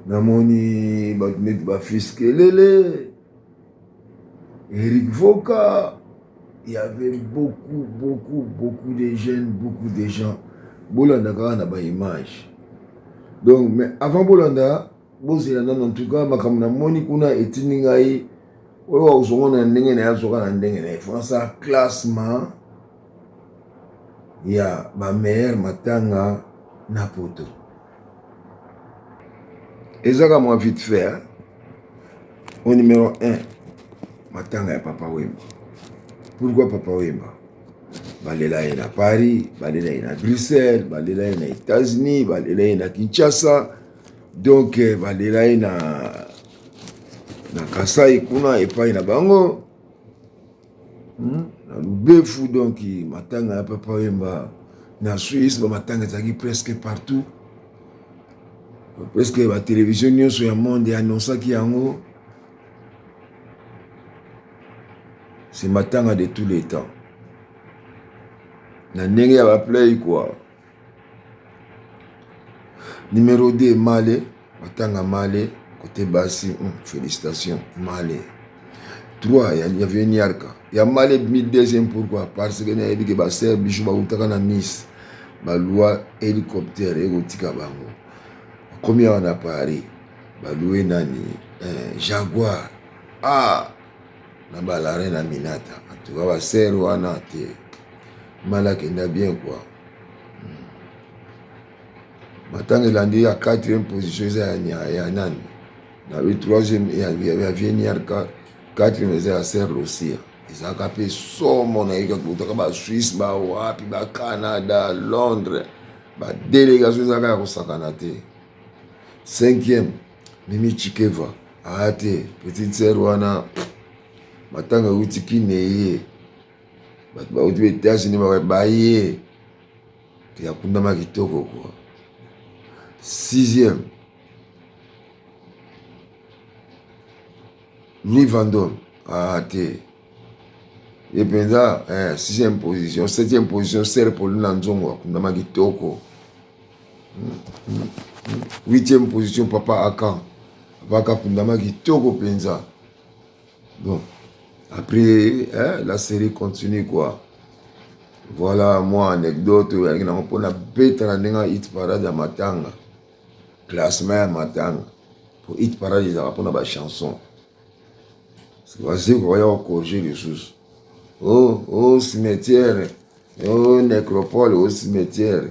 namoni batuneti bafiskelele Eric Voka. Il y avait beaucoup de jeunes, beaucoup de gens. Bolanda n'a pas image. Donc, mais avant Bolanda, en tout cas, makamna moni kuna etiningai. Oyo uzongona ndenge na yazoka na ndenge na França classement ya ba meilleur matanga na poto. Ezaka moi vite fait. Au numéro 1, matanga ya Papa Wemba. Pourquoi Papa Wemba? Balela na Paris, balela na Bruxelles, balela na États-Unis, balela na Kinshasa. Donc balela na Kasai kuna epai na bango. Na Lubefu donc matanga ya Papa Wemba na Suisse ba matanga zaki presque partout. Presque la télévision nyonso ya monde annonçaki yango. C'est matanga de tous les temps. Na ndenge ya ba play quoi. Numéro 2 Malé, matanga Malé côté Bassi, félicitations Malé. 3 il y avait Niarka. Il y a Malé mis deuxième pourquoi? Parce que na dit que ba ser bichou ba utaka na Nice. Ba loi hélicoptère et gotika bango. Combien on a Paris? Ba loué nani Jaguar. Ah na ba la reine Aminata. En tout cas ba ser wana te. Malak enda bien quoi. Matanga landi à 4e position ya nani. Na 3e il y avait Niarka. 4e c'est à Serre aussi. Ils ont capé somo na ika kutoka ba Suisse ba wapi ba Canada, Londres. Ba délégation zaka ko sakana te. 5e Mimi Chikeva. Ate petite sœur wana matanga utiki neye. Ba uti États-Unis ba ye. Ti akunda makitoko quoi. 6e Louis Vendôme. Ate et penza 6e position, 7e position Serre Paulina Nzongo akunda makitoko. 8e position Papa Akan. Papa akunda makitoko penza. Bon, après la série continue quoi. Voilà moi anecdote avec na mpona betra ndinga hit parade ya matanga. Classement ya matanga. Pour hit parade ils ont pona ba chanson. C'est vas-y quoi ya corriger les choses. Oh cimetière, oh nécropole, oh cimetière.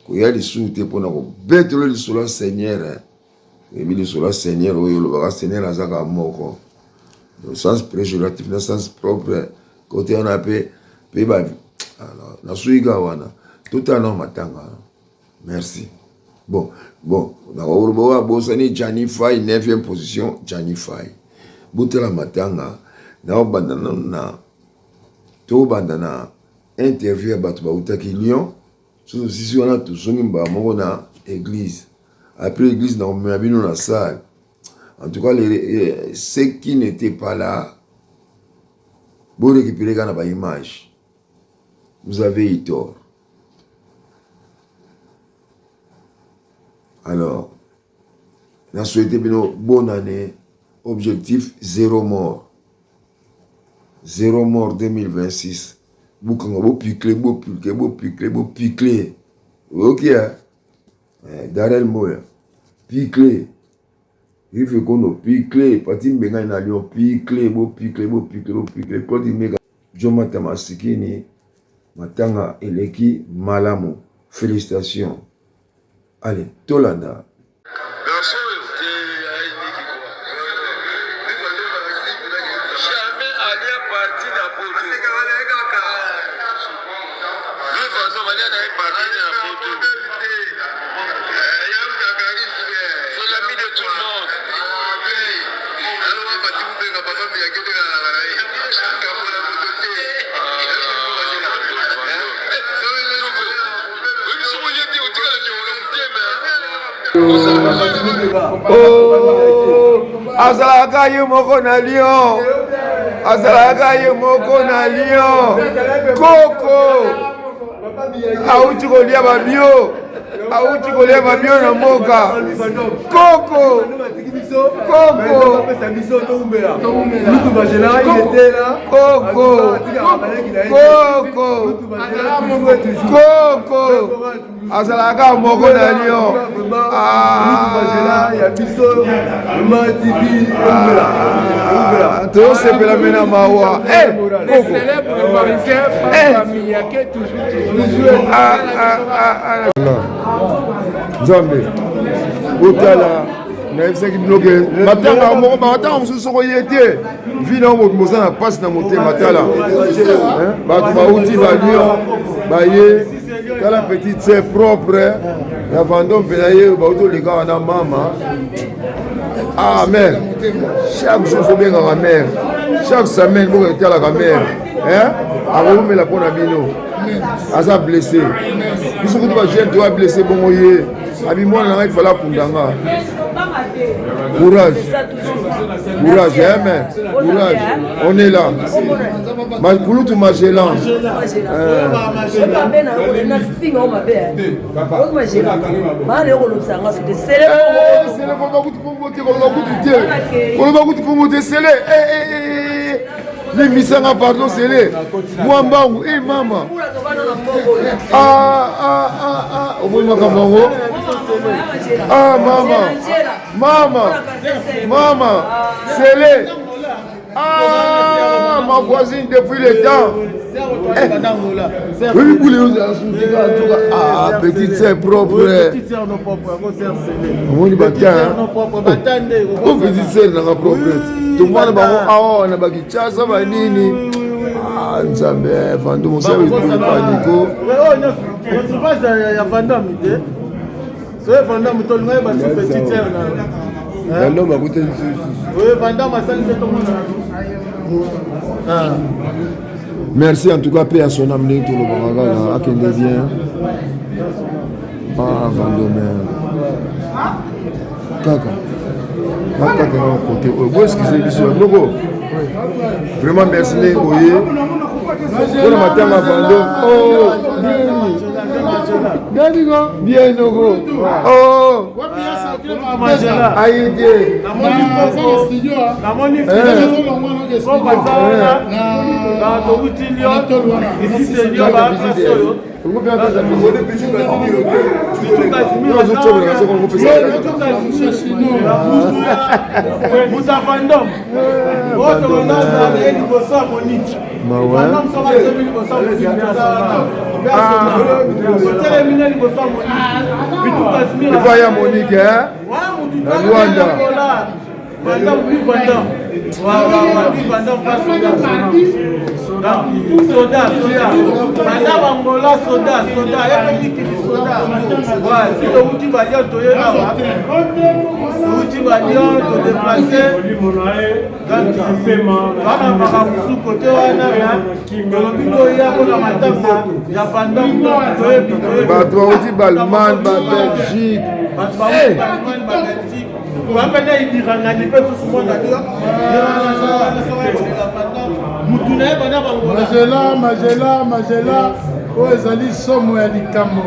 Koya lisu te pona ko betro lisu la Seigneur. Et bien lisu la Seigneur oyo lo ba Seigneur azaka moko. Dans le sens péjoratif, dans le sens propre, côté on a payé ba alors na suiga wana tout à l'heure matanga. Merci. Bon, na Uruboa bosani Janify 9e position Janify. Butela matanga na bandana na to bandana interview ya batu ba utaki Lyon. So si on a tout songi mba moko na église. Après l'église na on mabino na salle. En tout cas, ceux qui n'étaient pas là, vous récupérez quand on a image. Vous avez eu tort. Alors, on a souhaité une bonne année. Objectif 0 mort. 0 mort 2026. Vous picler. Ok, Darel Moya. Picler. Il faut qu'on pique, parti mbenga na Lyon, pique, quand il mega Jomata Masikini, matanga eleki malamu. Félicitations. Allez, Tolanda. Azalaka yo moko na Lyon. Azalaka yo moko na Lyon. Koko. Auti kolia ba bio. auti koleba bien na mboka koko azalaka moko na lion tosepela mena mawa nzambe otala nayebisaki binoke matanga moko matanga mosusu soko ye te vi na moza na mpasi na motema tala bato bauti balion baye tala petite sœur propre ya vandom mpe na ye bauti oleka wana mama mère chaque jour fobengaka mère chaque semaine boka etalaka mère akoumela mpo na bino aza blessé biso kutu bajeune to ablessé bongo ye abi mwana nanga ifala apundanga courage courage mais courage on est là Kulutu Magellan limisanga pardon sele mwa mbangu mama oboyi makambo yango mama sele ma voisine depuis le temps oui petite sœur propre omoni bata petite sœur nanga propre tomwana bango awa na bakichasa banini nzambe vandu mosabi paniko merci en tout cas paix à son âme tout le bagala akende bien Vendôme kaka bakaka na côté oyo excusez biso ndoko vraiment merci ne oye pour le matin à Vendôme bien ndoko aïe Monique, Rwanda. Magela oyo ezali somo ya likama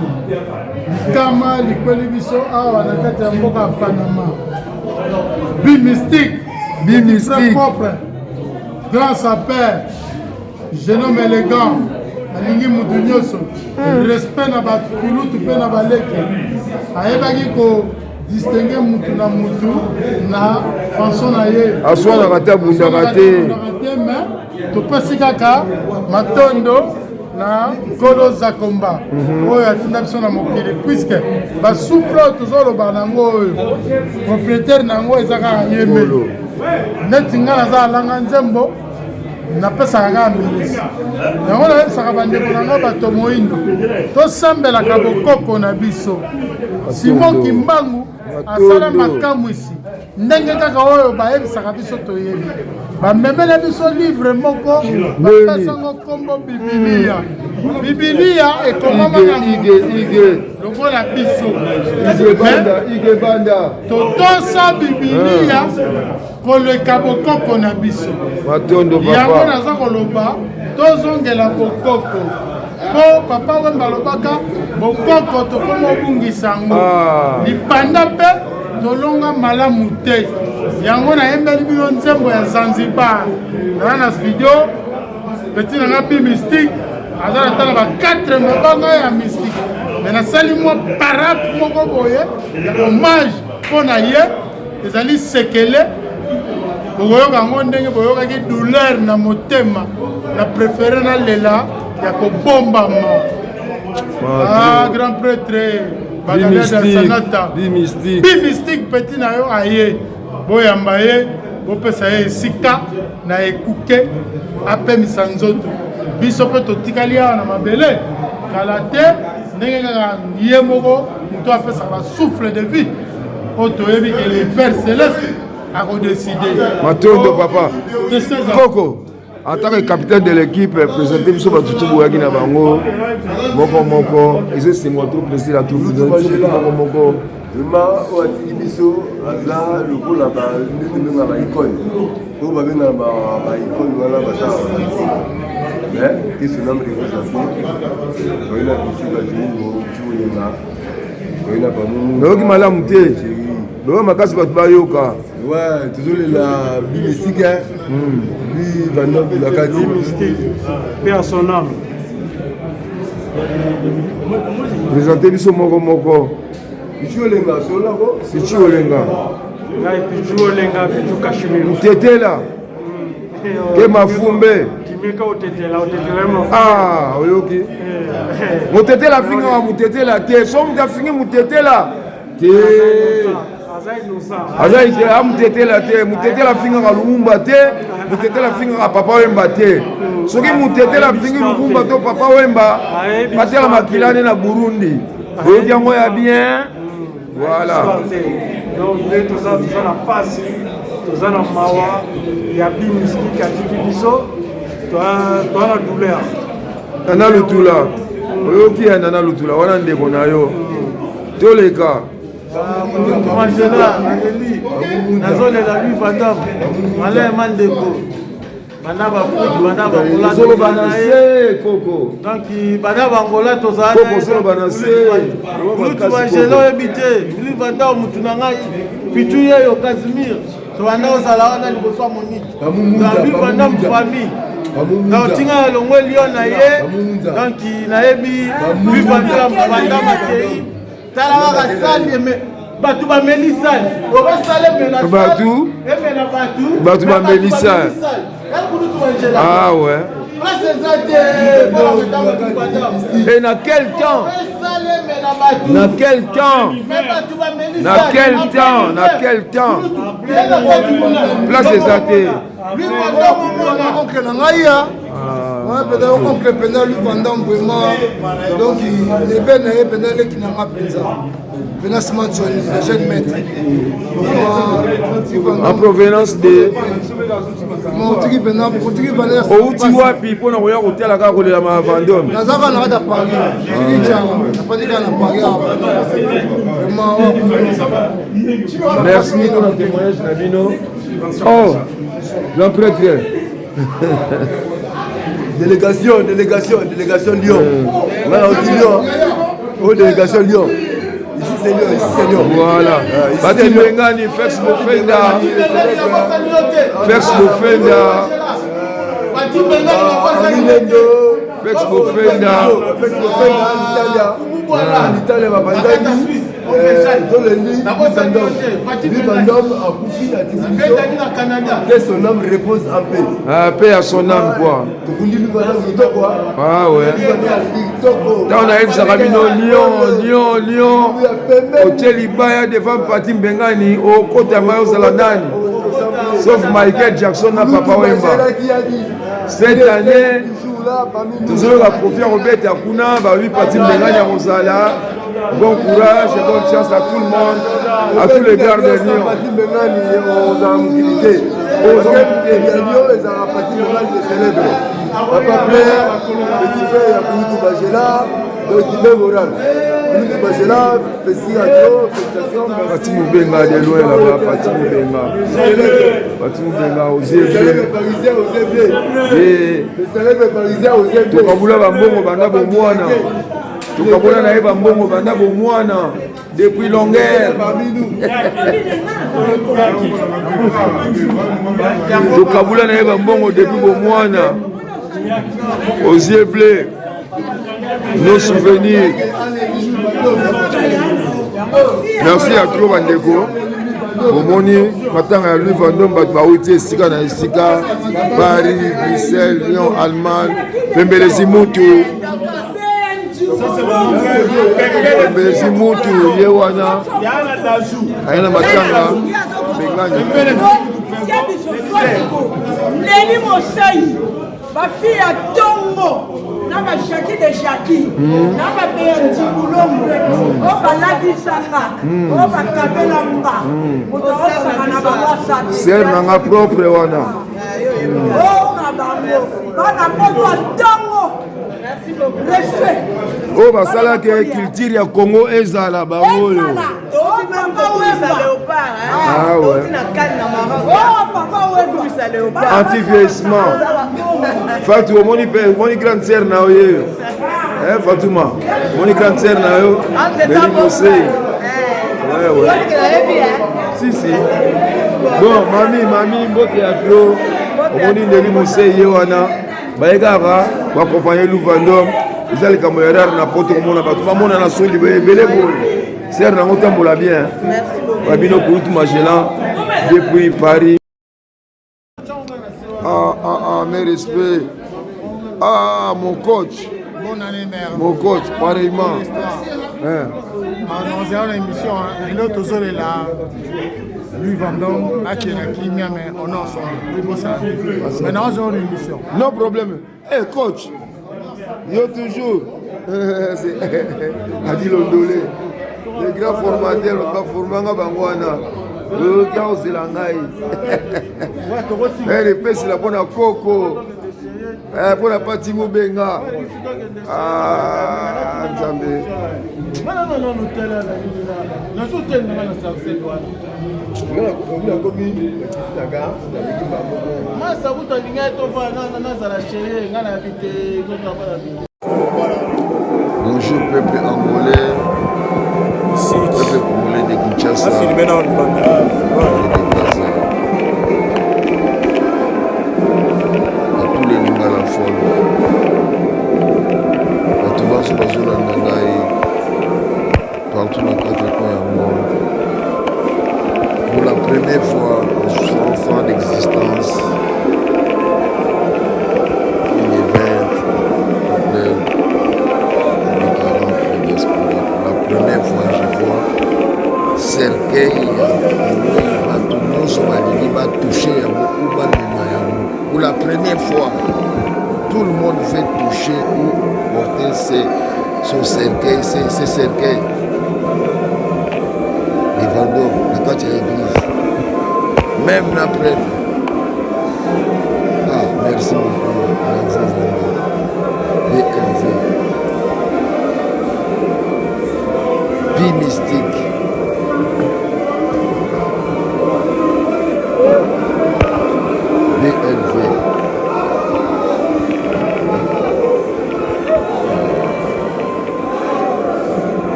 likweli biso awa na kati ya mboka ya Panama Bimystique propre grand sa père jeune homme élégant alingi mutu nyonso respect na bakulutu mpe na baleke ayebaki ko distingue mutu na façon na ye aswanaka te abundaka te topesi kaka matondo na Kolo Zakomba oyo atinda biso na mokili puisque basouffle oyo tozoloba nango oyo propriétaire nango eza kaka yembe neti nga naza alanga nzembo napesaka kaka mbelisi yango nayebisaka bandeko nango bato moyindo tosambelaka bokoko na biso Simon Kimbangu asala makamwisi ndenge kaka oyo bayebisaka biso toyebi bamemele biso livre moko bapesango kombo bibilia ekomamaka lokola biso totosa bibilia koleka bokoko na biso yango naza koloba tozongela bokoko po papa wemba alobaka bokoko tokoma obungisa yango lipanda mpe tolonga malamu te yango nayembeli bino nzembo ya Zanzibar na na studio petit nanga Bi Mystique aza na tala ba 4 mabanga ya Mystique mais nasali mwa parade moko boye ya hommage mpona ye ezali sekele boyoka yango ndenge boyokaki douleur na motema na préféré na lela ya kobombama grand prêtre Bi Mystique petit na yo aye boyamba ye bopesa ye esika na ekuke apemisa nzoto biso mpe totikali awa na mabele kala te ndenge kaka ye moko moto apesaka basouffle de vie oyo toyebi ke le père céleste akodeside matondo papa koko en tant que capitaine de l'équipe présenté biso batutu boyaki na bango moko ezosengo trop plaisir à tout moko vraiment oyo atiki biso aza lokola babenga baicone oyo babengana baicone wana basalaka mais que son âme représenté toyina bitu bajumo bitu toyina bamumu nayoki malamu te loyo makasi bato bayoka ouais tozolela Bi Mystique lui Vandam Bilakati Mystique paix à son âme présenté biso moko Pichu Olenga solako Pichu Olenga ngai Pichu Olenga Pichu Kashimiro mutetela ke mafumbe kimeka otetela mafumbe oyoki mutetela finga wa mutetela te so muta fingi mutetela te azai te amutetela te mutetela finga ka lumumba te mutetela finga ka papa wemba te soki mutetela fingi lumumba to papa wemba batela makilane na Burundi oyoki yango ya bien voilà donc tout ça na pasi tout ça na mawa ya Bi Mystique atiki biso toi la douleur nana lutula oyoki ya nana lutula wana ndeko na yo toleka nazolela lui Vandam malema ndeko bana bafuti bana bakola na se koko donc bana bangola tozala kulutu bangelo oyebi te lui Vandam mutu na ngai pitu yeyo Casimir tobanda ozala wana liboso ya moniki lui Vandam famille donc tinga elongo elio na ye donc nayebi lui Vandam akei tala kaka sali eme batu bameli sali obasala emela batu bameli sali ouais et dans quel temps place ezate oncle pena lui Vandam vraiment donc il est né pena le qui n'a pas pensa pena Smatson le jeune maître en provenance de motiki pena outi wapi mpona koya kotala kaka kolela ma Vandam nazaka na kata Paris napandika na Paris vraiment merci pour le témoignage na bino oh grand prêtre délégation Lyon. Lyon. Oh, délégation Lyon. Ici c'est Lyon. Voilà. Bati Bengani, Fex Bofenda. Fex Bofenda. En Italie, que son âme repose en paix. Paix à son âme, quoi. Ah ouais. On arrive à Lyon. Hôtel Ibaya devant Pati Bengani, au côté de Mayo Zalanani. Sauf Michael Jackson n'a pas Wemba. Cette année, toujours la profite Robert Akuna, oui, Pati Bengani à Rosala. Bon courage et bonne chance à tout le monde, à tous les gardes de Lyon. Pati Moubenga de loin là-bas, Pati Moubenga aux yeux. Tokabula bambongo banda bomwana. tokabona na ye bambongo banda bomwana depuis longueur tokabula na ye bambongo depuis bomwana aux yeux bleus nos souvenirs. Merci à Claude Bandeko. Bomoni matanga ya Louis Vendôme bato bauti esika na esika Paris, Bruxelles, Lyon, Allemagne, pembelezi mutu ye wana ayana matanga Neli Mosai bafille ya Tongo na ba Jackie de Jackie na ba Benji Bulombo o baladisaka o bakabela mba moto osaka na ba WhatsApp ser nanga propre wana o na bango bana poto Tongo respect o basalaki culture ya Congo ezala bangoyo anti-vieillissement. Fatou, mon grande sœur na yo. Fatouma, mon grande sœur na yo. Neli Mosei. Ouais. Si. Bon, mami, mbote ya Klo. Omoni Neli Mosei ye wana. Baekaka, ba accompagner Louis Vendôme. Ils likambo ya rare na poto komona bato bamona na soli belé boye. Sœur nango tambola bien. Merci beaucoup. Babino Koutou Magellan depuis Paris. Mes respects. Mon coach. Bonne année, mère. Mon coach, pareillement. Nous avons une émission. Et l'autre, nous avons Louis Vendôme, à Kimia, mais on est ensemble. Maintenant, nous avons une émission. Non problème. Coach. Yo toujours. Adi Londolé. Le grand formateur, on va former un bangwana. Quand c'est la ngaï. Répète la bonne coco. Pour la partie Moubenga. Nzambe. Bonjour peuple angolais. Peuple congolais de Kinshasa. Partout dans 4 coins du monde. Pour la première fois, je suis enfant d'existence. Il est 20, pour la première fois, je vois cercueil, pour la première fois, tout le monde fait toucher ou porter son cercueil, ses cercueils. Les Vendôme, la carte de l'église, même la prêtre. Merci beaucoup. BLV. Pi mystique. BLV.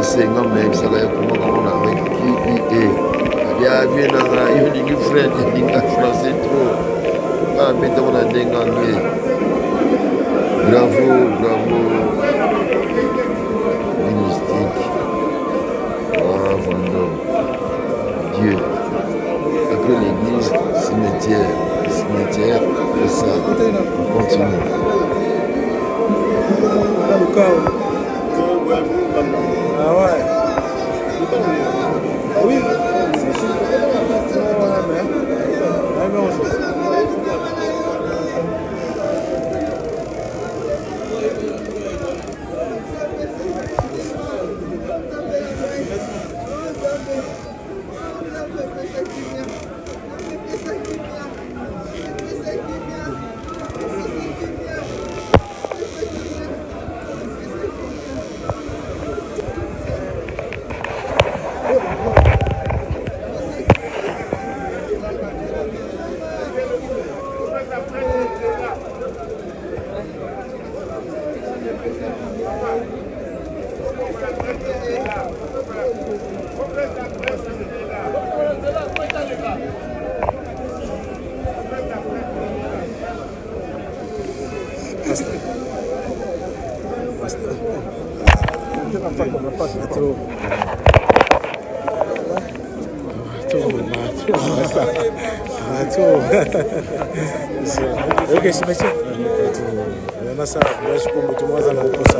Senga mexaka ya kuma kamona avec qui est ya viena nga yo lingi frère linga français trop beta mona denga anglais. Bravo mystique. Vendôme Dieu après l'église cimetière et ça on continue. Ah ouais. Oui. Ok, c'est métier. On a ça, là je peux me tout moi ça pour ça.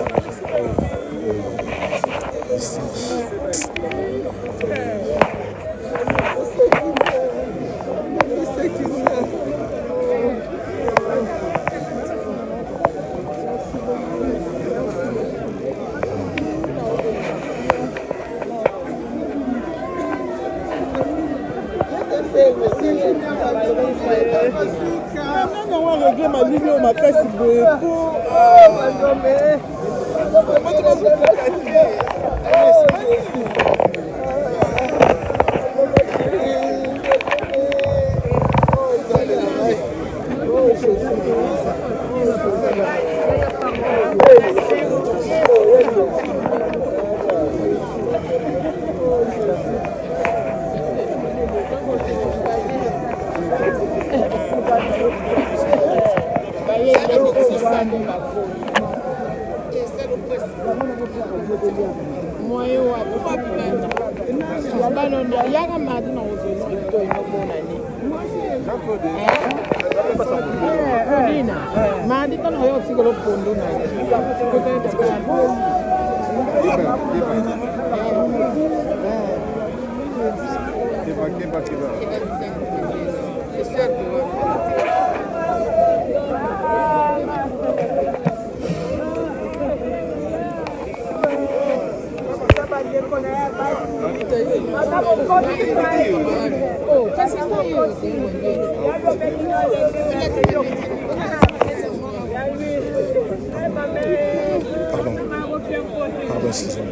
Pardon, excusez-moi.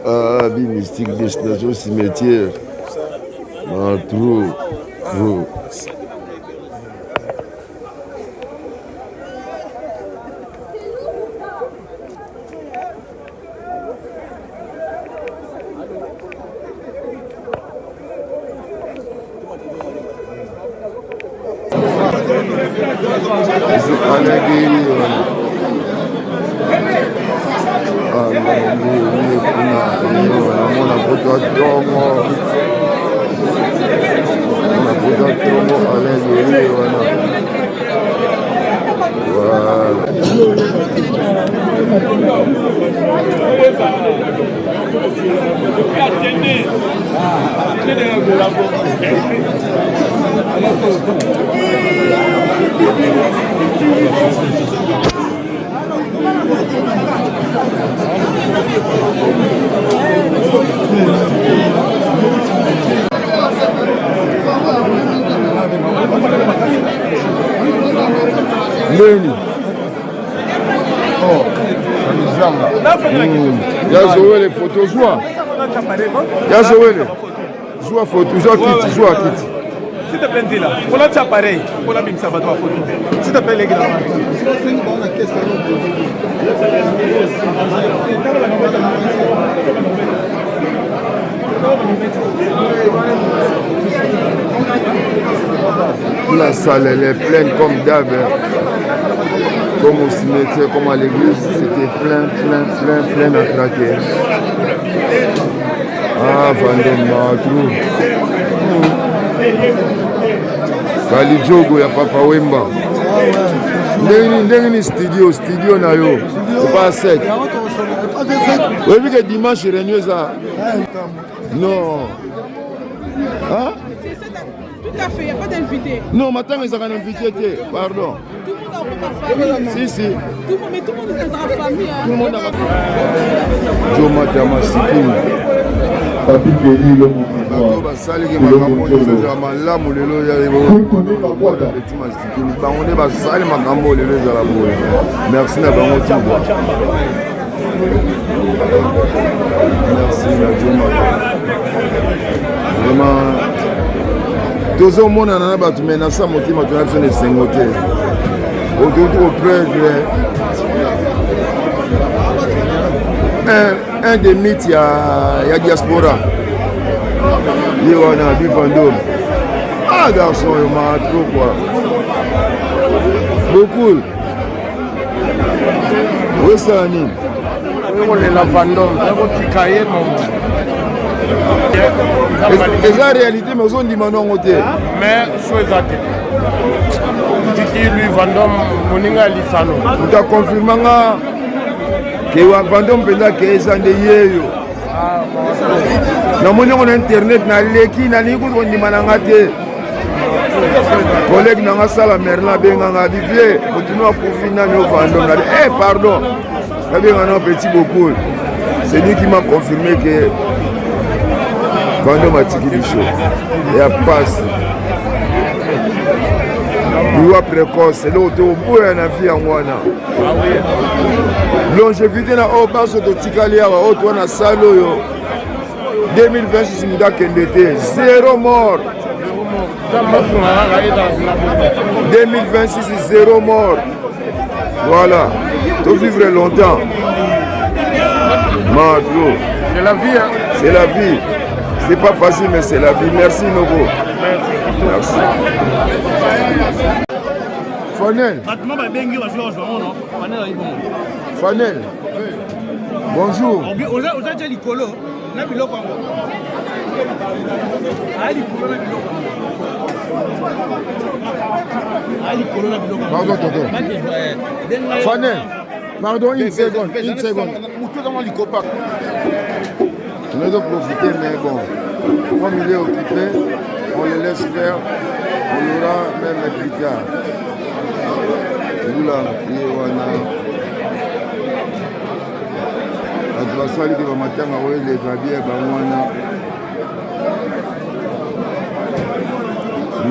Ah, Mystique Destination Cimetière. Ah, trop, trop. Voilà. Neni. Oh, Yazowele photo joie. Yazowele. Joie photo, joie kit, joie kit. S'il te plaît, dis là. Pour l'autre appareil, pour la bim ça va toi photo. S'il te plaît, les gars. La salle elle est pleine comme d'hab. Comme au cimetière, comme à l'église, c'était plein à craquer. Ah, Vendôme, Matou. Kalijogo ya Papa Wemba. Ndenge ni studio na yo. C'est pas sec. Oui, vu que dimanche réunion ça. Non. Hein? Tout à fait, il n'y a pas d'invité. Non, maintenant ils ont un invité. Pardon. Tout le monde a un peu ma famille. Si. Mais tout le monde est dans la famille. Tout le monde a ma famille. Jo Matama Sikini. Papi Péli, le mouvement. Basaliki makambo ezala malamu lelo ya betima Sikini. Bango nde basali makambo lelo ezala boye. Merci na bango tibwa. Merci na Jo Matama. Vraiment tozomonana na bato me na sa motema tona biso na esengo te otoki koprendre un des mythes ya diaspora ye wana Bi Vendôme. Ah garçon yo ma trop quoi beaucoup wesala nini okolela Vendôme ekotika ye momo eza réalité mais ozondima nongo te mais so eza te tiki lui Vendôme moninga ya lisano mutu akonfirmanga ke wa Vendôme mpenza ke eza nde yeyo namoni yango na internet naleki nalingi kutu kondima nanga te collègue nanga sala merlin abenganga bivie motunu akufi nani o Vendôme nadi pardon nabengana o petit beaucoup c'est lui qui m'a confirmé que Vendôme atiki biso ya passe liwa précoce eloko te oboya na vie yango wana longévité na oyo baso totikali awa oyo towa na sale oyo 2026 mutu akende te 0 mort 2026 0 mort voilà tovivre longtemps Madro c'est la vie hein? C'est la vie. C'est pas facile, mais c'est la vie. Merci, Nogo. Merci. Fanel. Fanel. Bonjour. Pardon, tonton. Fanel. Pardon, une seconde. On doit profiter, mais bon, comme il est occupé, on le laisse faire, on l'aura même plus tard. Nous là, la soirée de matin, on va les graviers,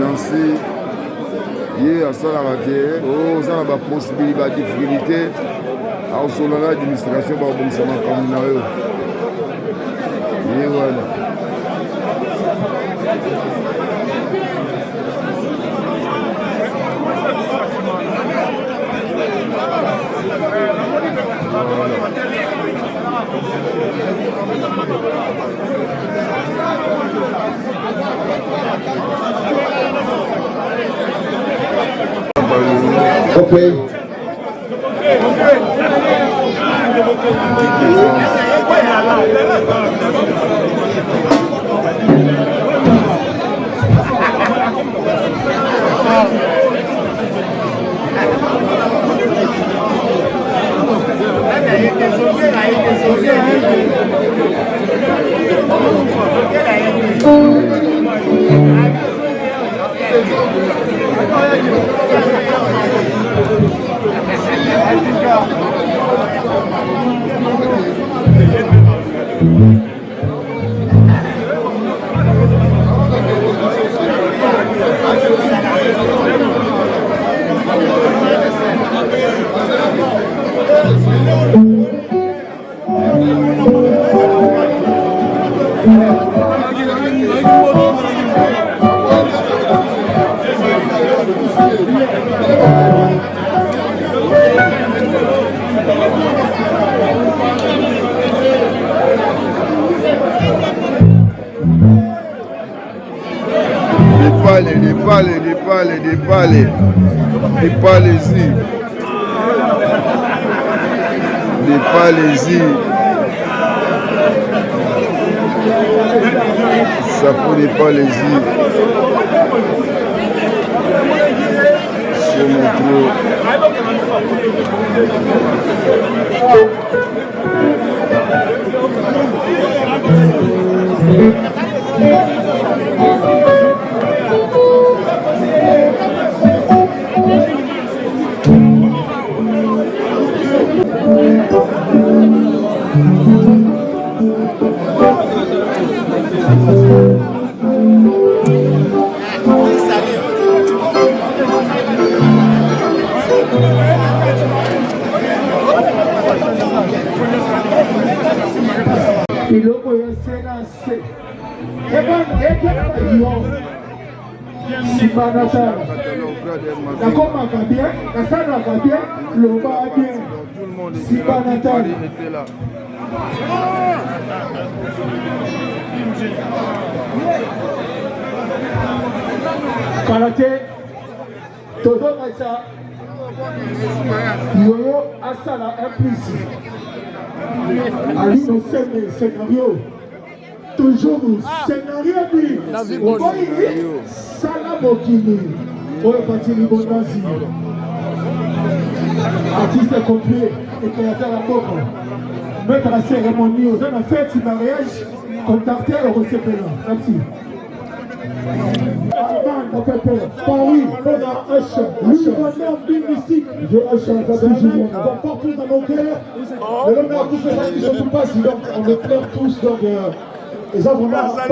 Nancy, hier, ça la raté, ça a la possibilité, la difficulté, à son l'administration, bon, ça m'a comme et voilà. Okay. Ça prenait pas les yeux. Sur mon trou. Iloko ya senase simanata nakomaka bien nasalaka bien loba bien simanata karate tozongasa yoyo asala implice Ali no scénario. Toujours scénario dit. Salabokini. Pour le parti Libonasi. Artiste complet et créateur à Coco. Maître à cérémonie aux hommes à fête du mariage. Contacté au receveur. Merci. Paris, on a Usher. Louis Vuitton, Big Mystique. Je Usher, ça toujours. On va partout dans nos cœurs. Mais l'homme a tous les gens qui sont tout passés. Donc, on les pleure tous. Donc, les gens vont là, passent.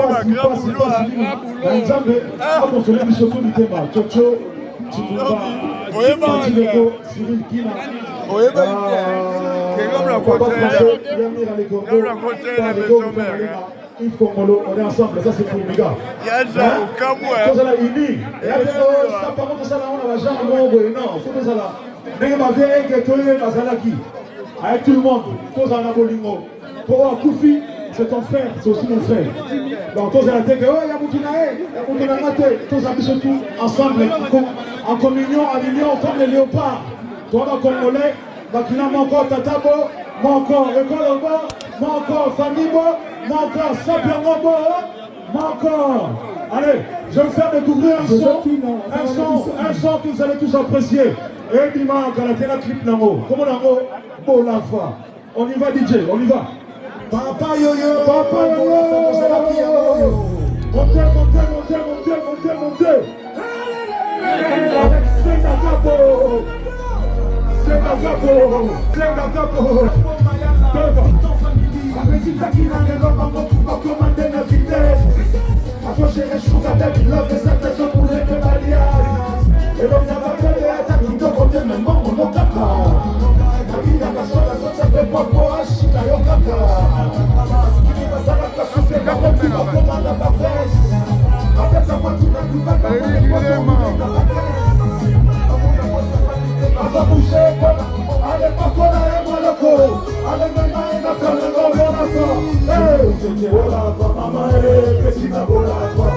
Par exemple, on se lève surtout du thème. Tchocho, Tchibouba, Tchilego, Cyril Kina. Yves Congolo, on est ensemble, ça c'est pour les gars. Il y a déjà au Cameroun. Ça là, il dit. Et après, ça par contre, ça là, on a la jambe, non, faut que ça là. Mais ma vieille, que tu es, avec tout le monde, tous en abolingo. Pour Koufi, c'est ton frère, c'est aussi mon frère. Donc, tous à la tête, il y a Moutounae, tous à tout ensemble, en communion, en union, comme les léopards. Toi, dans Congolais, Bakina, mon encore Tatabo, mon encore Ekolombo, mon encore Fanibo. Mon encore, Sapiangobo, mon encore. Allez, je vais vous faire découvrir un son que vous allez tous apprécier. Et dimanche, quand la clip Nango, comment Nango, Bolafa. On y va DJ, on y va. Papa Yoyo, Papa Yoyo. Montez. C'est la capo. Apetita qui n'a rien dans mon tout pour commander la vitesse. Après j'ai les choses à tête, il a fait sa tête pour les pédalières. Et donc il n'a pas fait les attaques, il doit compter même mon caca. La vie n'a pas la sauce, ça fait pas pour acheter la caca. Il va s'arrêter la sauce, c'est pas pour commander la fesse. Après ça, moi tout d'un coup, pas pour les poissons, on va bouger, allez pas qu'on aille moi le coup. Allez maintenant, il va faire le gros Bolafa. Hey, Bolafa, maman, Bessina Bolafa.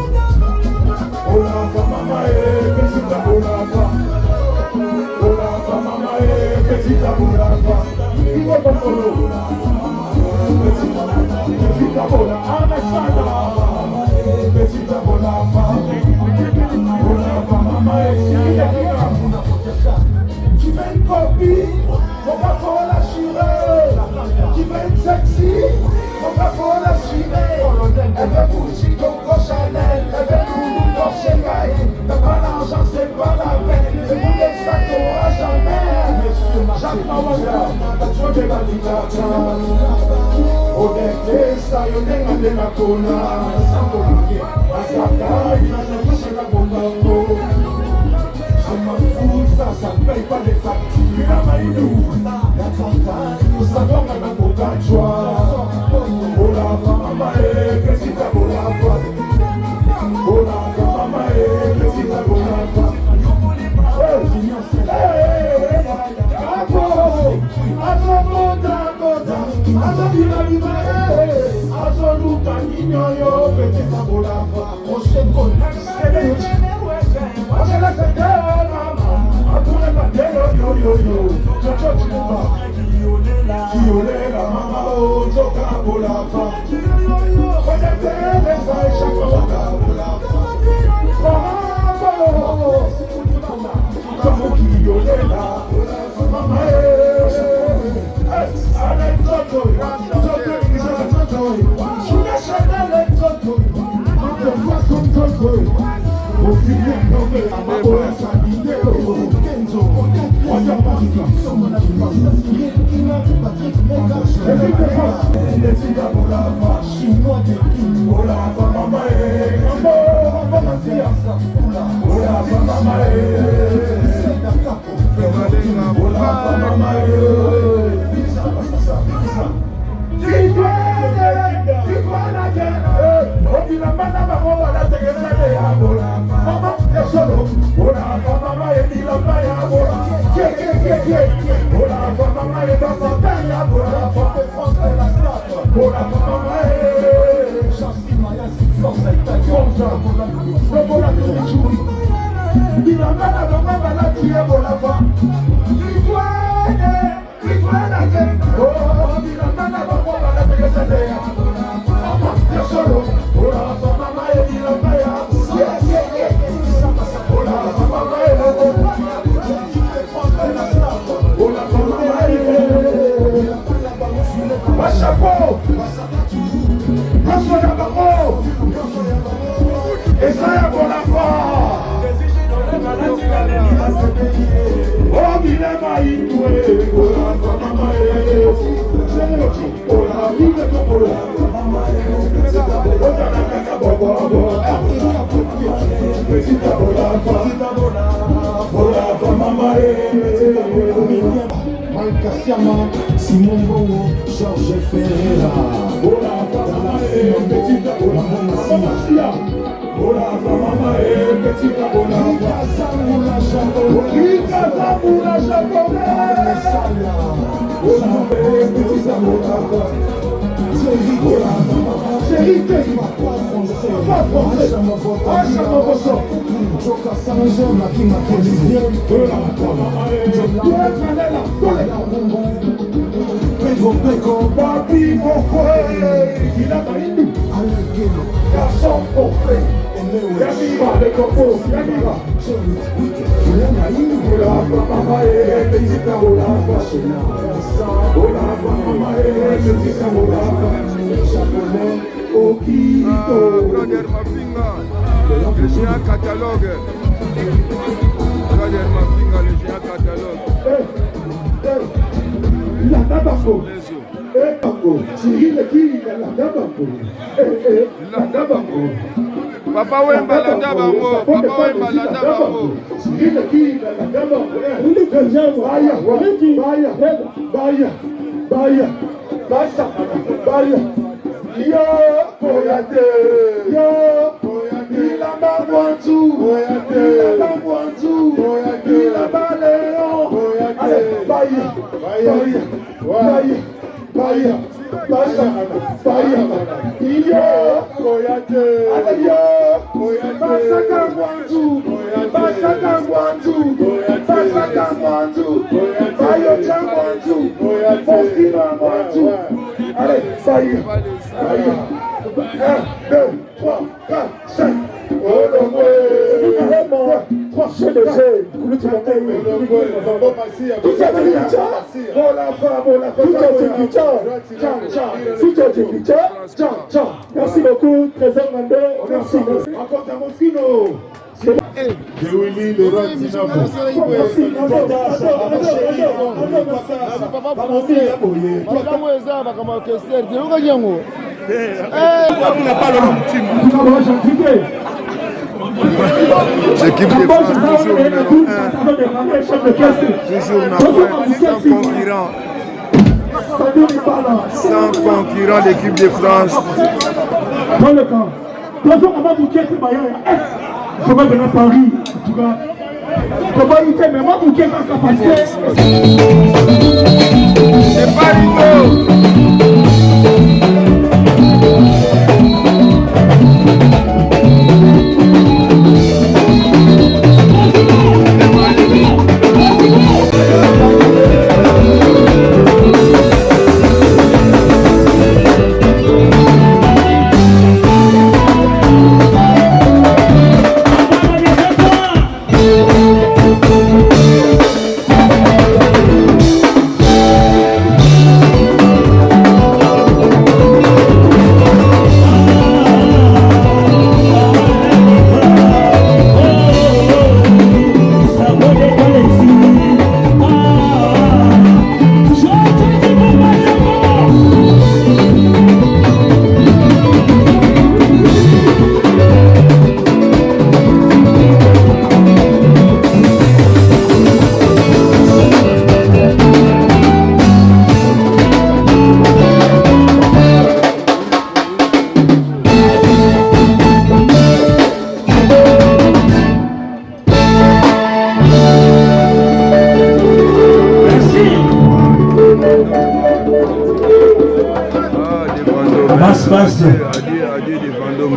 Bolafa, maman, Bessina Bolafa. Bolafa, maman, Bessina Bolafa. Il va pas pour l'eau. Bessina Bolafa, Amesana. Bessina Bolafa. Bolafa, maman, tu veux une copie, mon gars faut la chirer. Tu veux une sexy, mon gars faut la chirer. Elle veut Gucci, Coco Chanel, elle veut Loulou, Porsche, Cayenne. T'as pas l'argent, c'est pas la peine. Le monde est ça, t'auras jamais. Jacques Mawanda, t'as trop de la digata. Odeke, ça y est, on est la cona. Asaka, il a touché la bongo. Ça ne paye pas les factures à Maïdou. La campagne, ça va pas dans mon cachois. Bolafa, maman, qu'est-ce que t'as Bolafa? Bolafa, maman, qu'est-ce que t'as Bolafa? Hey, Simon Bongo, Georges Ferreira. Brother Mafinga, le géant catalogue. Brother Mafinga, le géant catalogue. La Nabako. La Nabako. Papa Wemba la Nabango. Papa Wemba la Nabango. Baya. Yo, Boyate. Yo, Boyate. La Bangwantu. Boyate. La Bangwantu. Boyate. La Baléon. Boyate. Baya. Yo, Boyate. Yo, Boyate. Basakangwantu. Basakangwantu. Basakangwantu. Bayo Changwantu. Fokina Ngwantu. Allez, ça y est. 1, 2, 3, 4, 5. Merci beaucoup, Trésor Mandé. Merci. Encore un Mosquino. De Willy, le roi Sinabo. L'équipe de France, toujours numéro 1. Toujours numéro 1, sans concurrent, l'équipe de France. Dans le camp. Je vais venir à Paris, en tout cas. Comment il fait, mais moi, pour quelqu'un capacité. C'est pas Rico.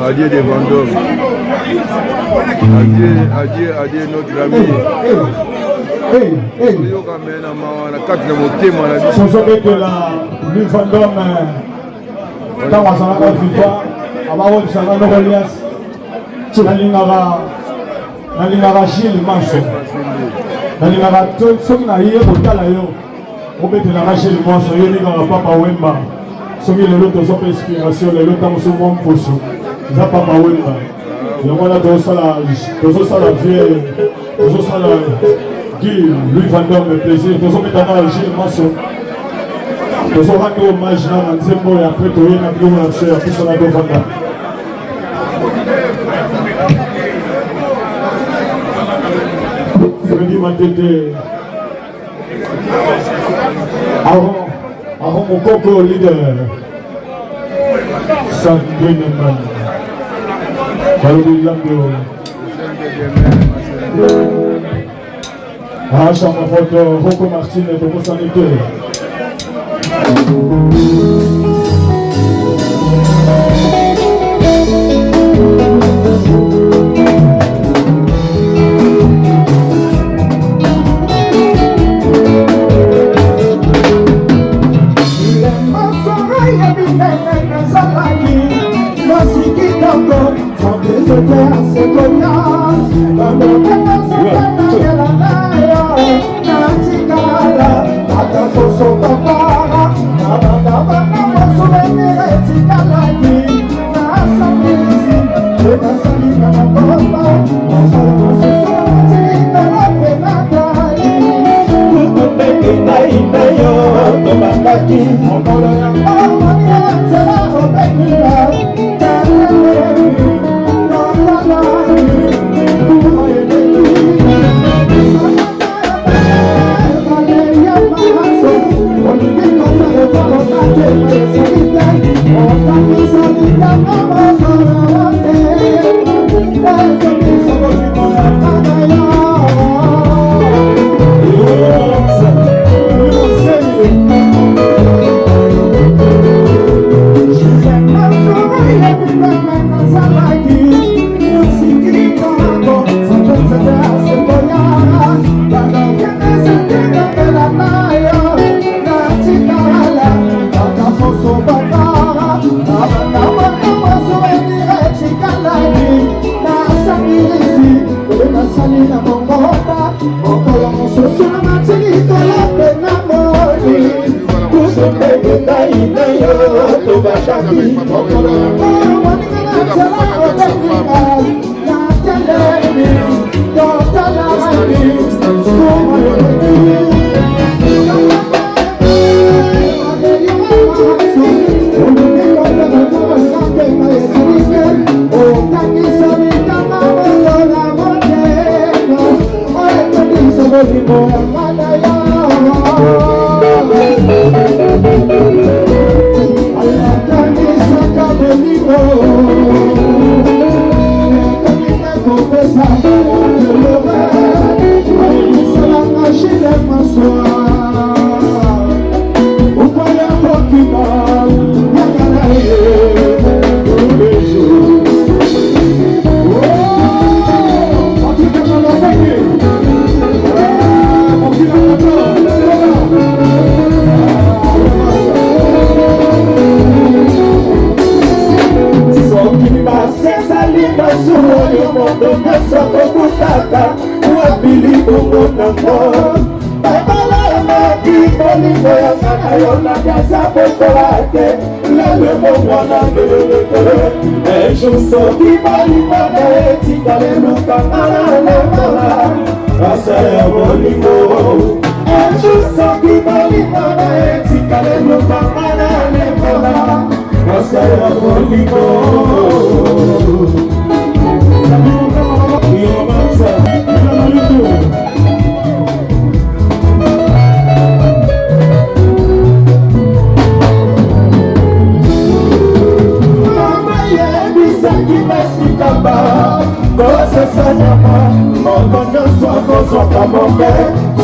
Adieu des Vendômes. Adieu notre ami. nalingaka Gilles Manso nalingaka soki na ye kotala yo obetelaka Gilles Manso ye ningaka Papa Wemba soki lelo tozopa inspiration lelo ntango so mwa mposo eza Papa Wemba yango wana tozosala vie tozosala Guy Louis Vendôme plaisir tozobetana na Gilles Manso tozorande hommage na nzembo oyo apres toye na biloko na biso ya biso na tovanda Freddy Matete avant mon coco leader Sandrine Man Balobi Lambio Chama photo Rocco Martinez de Mosanité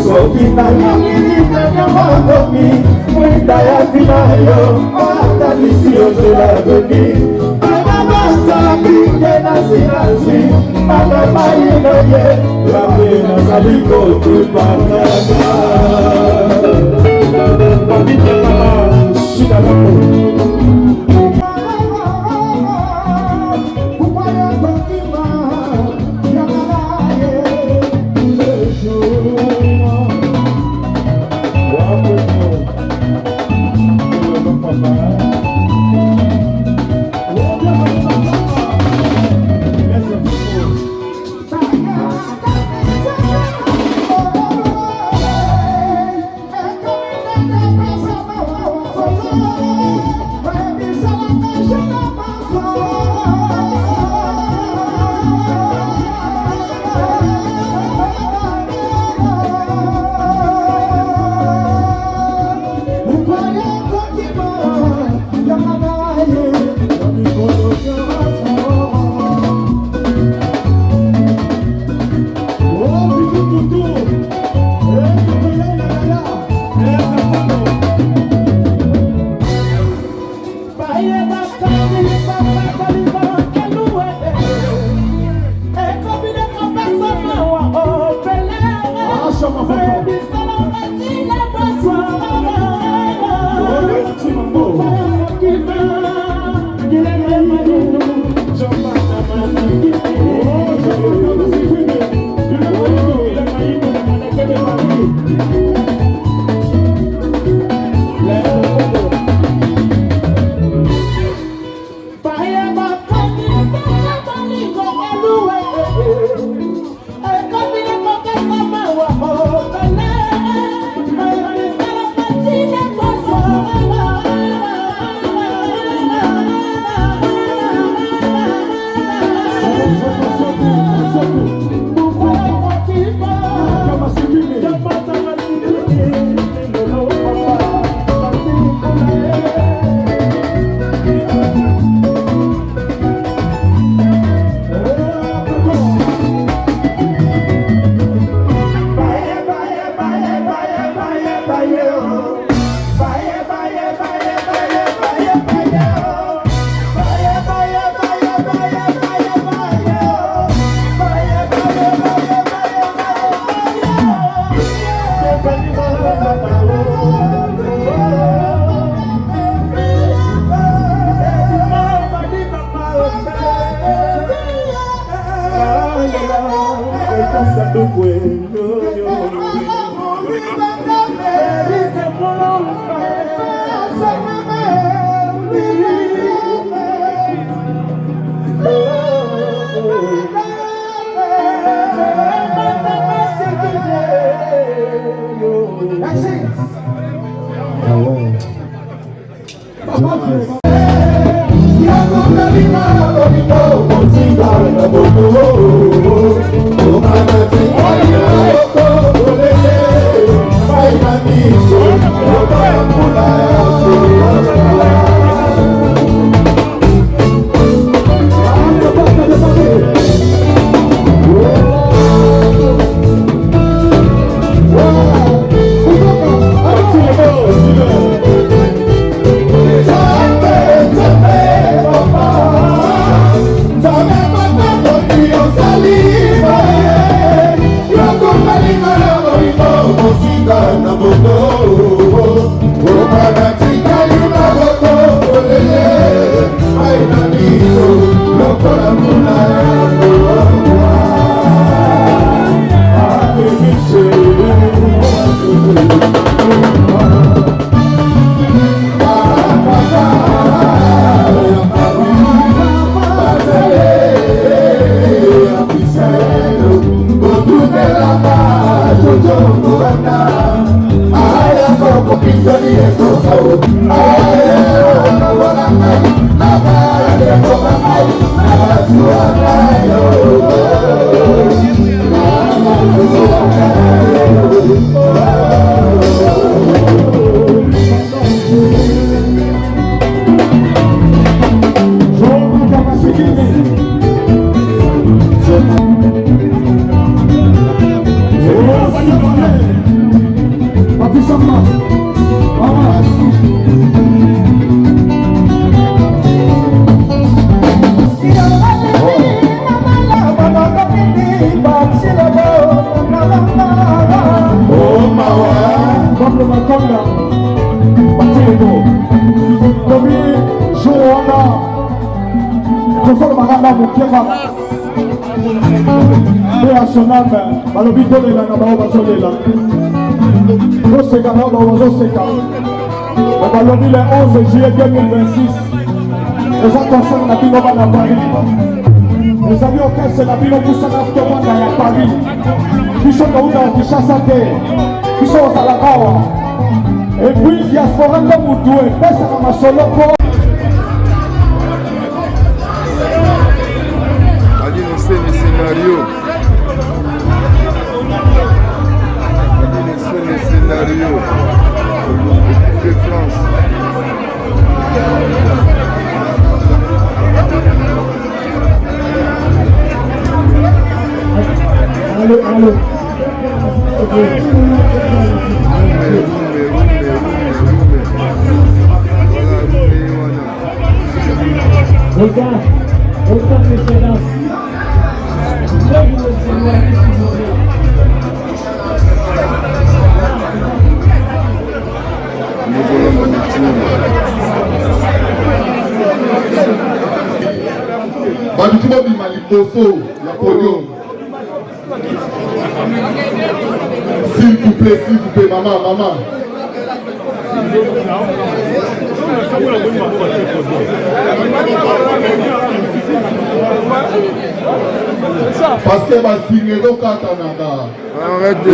Soki na nyamini na nyamangomi, mwenda ya vinayo, Ici de l'avenir, Mama Sabine na silasi, Mama Maïnoye, la pena saliko tu parnaga. Babite Mama, Sidalako. Oh, Professeur Maganda Moukema. Et à son âme, balobi tolela na bao bazolela. Toseka na bao bazoseka. Balobi le 11 juillet 2026. Les concert na bino bana Paris. Les amis au caisse na bino busana kutoka ya Paris. Biso kauta Kinshasa te. Biso Salakawa. Et puis diaspora de Moudoué, pesa na masolo po. Ali no scénario. Scénario de France. Allô. Regarde, mes séances. Baduki bobima liboso ya podium. S'il vous plaît, maman. Parce que ma signe est au Katanada. Arrête de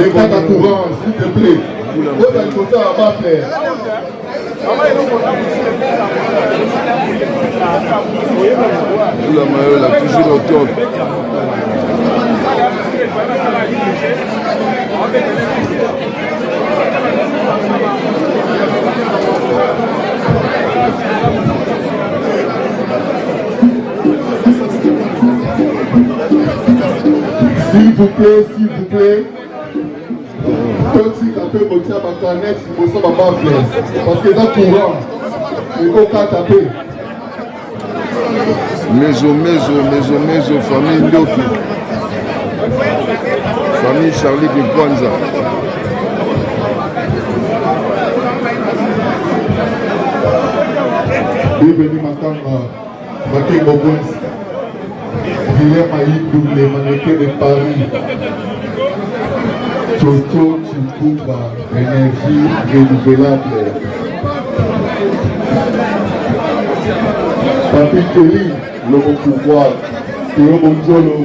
courant, s'il te plaît. Vous allez faire ça à faire. La maillot, là, toujours au top. S'il vous plaît. Petit un peu monter à ma canette, il faut ça ma parce que ça courant. Il faut qu'à taper. Mezo, famille Ndoki. Famille Charlie Kikwanza. Bienvenue Makanga, Baké Bobons, Guilherme Aïdou, les mannequins de Paris. Toto Chikuba, énergie renouvelable. Papi Kelly, le bon pouvoir. Théo Bonjolo,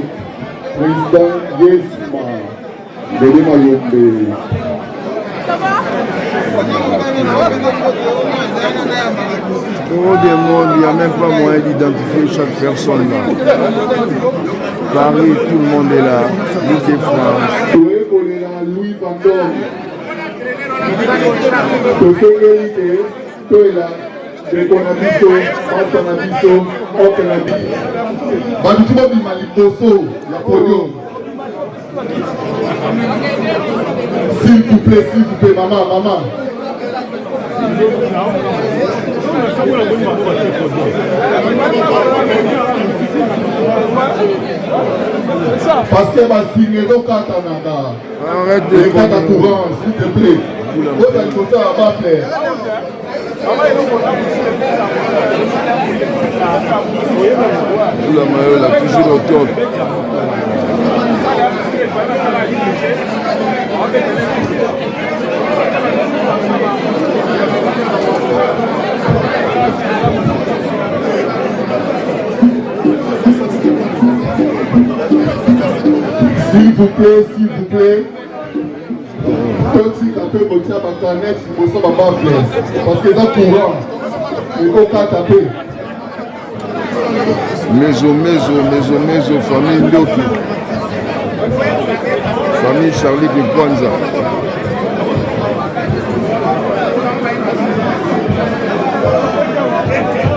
président Yesma, Bébé Mayombe. Au monde, il n'y a même pas moyen d'identifier chaque personne là. Paris, tout le monde est là. L'île de France. Louis Van Dom. Tosengeli toela Bekonabiso, Masanabiso, Okenabi. Baduki bobima liboso ya podium. S'il vous plaît, maman. Parce que ma signe est au Katanada. Arrête de courant, s'il te plaît. Vous allez faire ça à faire. La maillot, là, toujours au top. S'il vous plaît. Petit un peu monter à ma canette, il faut ça ma faire. Parce que ça courant. Il faut qu'à taper. Mezo, famille Ndoki. Famille Charlie Kikwanza.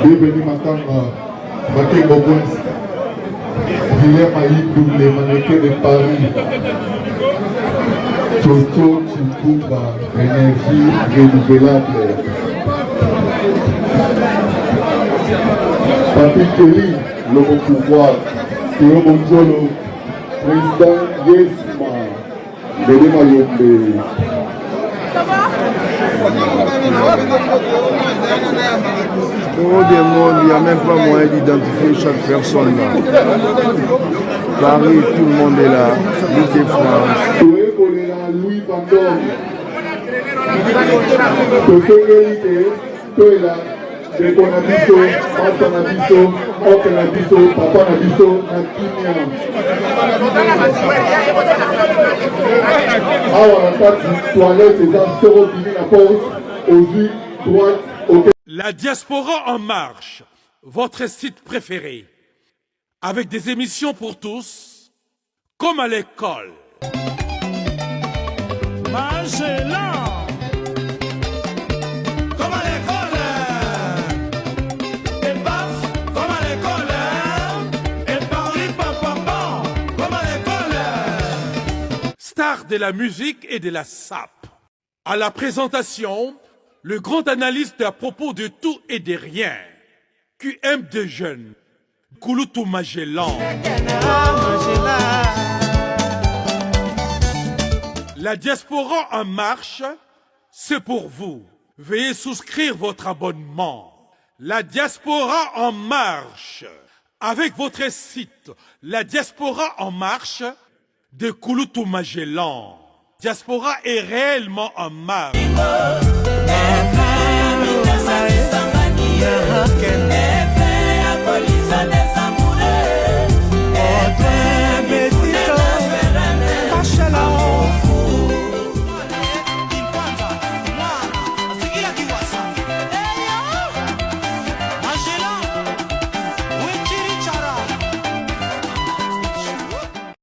Bienvenue Makanga, Baké Bobons, Guilherme Aïdou, les mannequins de Paris. Toto Chikuba, énergie renouvelable. Papi Kelly, le bon pouvoir. Théo Bonjolo, président Yesma, Bébé Mayombe. Trop de monde, il n'y a même pas moyen d'identifier chaque personne là. Paris, tout le monde est là. L'Île-de-France. Louis Vandor. Tosengeli te toyela ndeko na biso, masa na biso, oke na biso, papa na biso na kimia. Awa na kati toilette eza soro bimi na porte, ozwi droite, ok. La Diaspora en marche, votre site préféré, avec des émissions pour tous, comme à l'école. Mangez-la! Comme à l'école! Et paf! Comme à l'école! Et parli papa! Comme à l'école! Star de la musique et de la sape. À la présentation, le grand analyste à propos de tout et de rien. QM de jeunes. Kouloutou Magellan. La Diaspora en marche, c'est pour vous. Veuillez souscrire votre abonnement. La Diaspora en marche, avec votre site La Diaspora en marche de Kouloutou Magellan. Diaspora est réellement en marche.